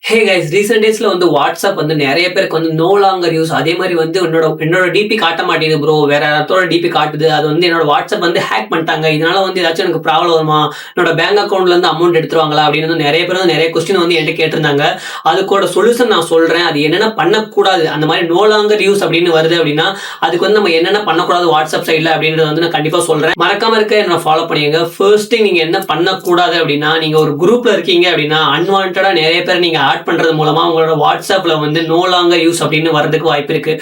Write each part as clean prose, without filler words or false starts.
Hey guys recent டேஸ்ல வந்து WhatsApp வந்து நிறைய பேருக்கு வந்து நோ லாங்கர் யூஸ் அதே மாதிரி வந்து என்னோட டிபி காட்ட மாட்டேங்குது ப்ரோ, வேற யாரோட டிபி காட்டுது. அது வந்து என்னோட வாட்ஸ்அப் வந்து ஹேக் பண்ணிட்டாங்க. இதனால வந்து ஏதாச்சும் எனக்கு ப்ராப்ளம் வருமா, என்னோட பேங்க் அக்கௌண்ட்ல இருந்து அமௌண்ட் எடுத்துருவாங்களா அப்படின்னு வந்து நிறைய பேர் வந்து நிறைய கொஸ்டின் வந்து என்கிட்ட கேட்டிருந்தாங்க. அதுக்கோட சொல்யூஷன் நான் சொல்றேன். அது என்னென்ன பண்ணக்கூடாது, அந்த மாதிரி நோ லாங்கர் யூஸ் அப்படின்னு வருது அப்படின்னா அதுக்கு வந்து நம்ம என்னென்ன பண்ணக்கூடாது வாட்ஸ்அப் சைட்ல அப்படின்றத வந்து நான் கண்டிப்பா சொல்றேன். மறக்காம இருக்க என்ன ஃபாலோ பண்ணிக்கங்க. ஃபர்ஸ்ட் திங், நீங்க என்ன பண்ணக்கூடாது அப்படின்னா, நீங்க ஒரு குரூப்ல இருக்கீங்க அப்படின்னா அன்வான்டா நிறைய பேர் நீங்க ஆட் பண்றது மூலமா உங்களோட வாட்ஸ்அப்ல வந்து நோ லாங்கர் யூஸ் அப்படின்னு வரதுக்கு வாய்ப்பு இருக்கு.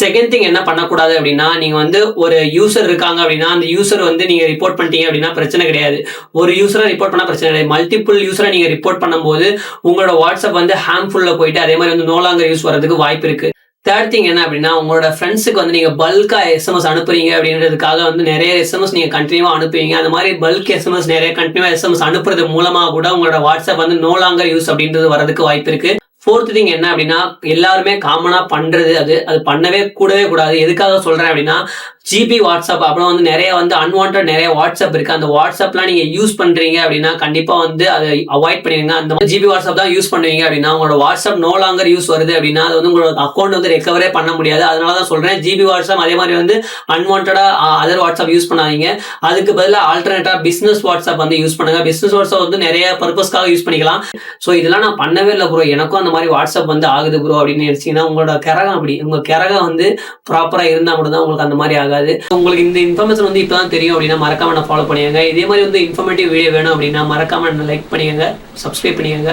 செகண்ட் திங் என்ன பண்ணக்கூடாது அப்படின்னா, நீங்க வந்து ஒரு யூசர் இருக்காங்க அப்படின்னா அந்த யூசர் வந்து நீங்க ரிப்போர்ட் பண்ணிட்டீங்க அப்படின்னா பிரச்சனை கிடையாது. ஒரு யூசரை ரிப்போர்ட் பண்ணா பிரச்சனை கிடையாது. மல்டிபிள் யூசரை நீங்க ரிப்போர்ட் பண்ணும்போது உங்களோட வாட்ஸ்அப் வந்து ஹார்ம்ஃபுல்ல போயிட்டு அதே மாதிரி வந்து நோ லாங்கர் யூஸ் வரதுக்கு வாய்ப்பு இருக்கு. தேர்ட் திங் என்ன அப்படின்னா, உங்களோட ஃப்ரெண்ட்ஸுக்கு வந்து நீங்க பல்கா எஸ்எம்எஸ் அனுப்புறீங்க அப்படின்றதுக்காக வந்து நிறைய எஸ்எம்எஸ் நீங்க கண்டினியூவா அனுப்புவீங்க. அந்த மாதிரி பல்க் எஸ்எம்எஸ் நிறைய கண்டினியூவா எஸ்எம்எஸ் அனுப்புறது மூலமா கூட உங்களோட வாட்ஸ்அப் வந்து நோ லாங்கர் யூஸ் அப்படின்றது வரதுக்கு வாய்ப்பு இருக்கு. ஃபோர்த் திங் என்ன அப்படின்னா, எல்லாருமே காமனா பண்றது அது அது பண்ணவே கூடாது. எதுக்காக சொல்றேன் அப்படின்னா, ஜிபி வாட்ஸ்அப் அப்புறம் வந்து நிறைய வந்து அன்வான்டட் நிறைய வாட்ஸ்அப் இருக்கு. அந்த வாட்ஸ்அப்லாம் நீங்க யூஸ் பண்றீங்க அப்படின்னா கண்டிப்பா வந்து அதை அவாய்ட் பண்ணிடுங்க. அந்த மாதிரி ஜிபி வாட்ஸ்அப் தான் யூஸ் பண்ணுவீங்க அப்படின்னா உங்களோட வாட்ஸ்அப் நோ லாங்கர் யூஸ் வருது அப்படின்னா அது வந்து உங்களோட அக்கௌண்ட் வந்து ரெக்கவரே பண்ண முடியாது. அதனால தான் சொல்றேன், ஜிபி வாட்ஸ்அப் அதே மாதிரி வந்து அன்வான்டா அதர் வாட்ஸ்அப் யூஸ் பண்ணாதீங்க. அதுக்கு பதிலாக ஆல்டர்னேட்டா பிசினஸ் வாட்ஸ்அப் வந்து யூஸ் பண்ணுங்க. பிசினஸ் வாட்ஸ்அப் வந்து நிறைய பர்பஸ்க்காக யூஸ் பண்ணிக்கலாம். ஸோ இதெல்லாம் நான் பண்ணவே இல்லை ப்ரோ, எனக்கும் அந்த மாதிரி வாட்ஸ்அப் வந்து ஆகுது ப்ரோ அப்படின்னு நினைச்சீங்கன்னா உங்களோட கிரகம் அப்படி, உங்க கிரகம் வந்து ப்ராப்பரா இருந்தா மட்டும் தான் உங்களுக்கு அந்த மாதிரி ஆகாது. உங்களுக்கு இந்த இன்ஃபர்மேஷன் வந்து இப்பதான் தெரியும் அப்படின்னா மறக்காம நான் ஃபாலோ பண்ணிக்கங்க. இதே மாதிரி வந்து இன்ஃபர்மேட்டிவ் வீடியோ வேணும் அப்படின்னா மறக்காம லைக் பண்ணிக்கங்க, சப்ஸ்கிரைப் பண்ணிக்கங்க.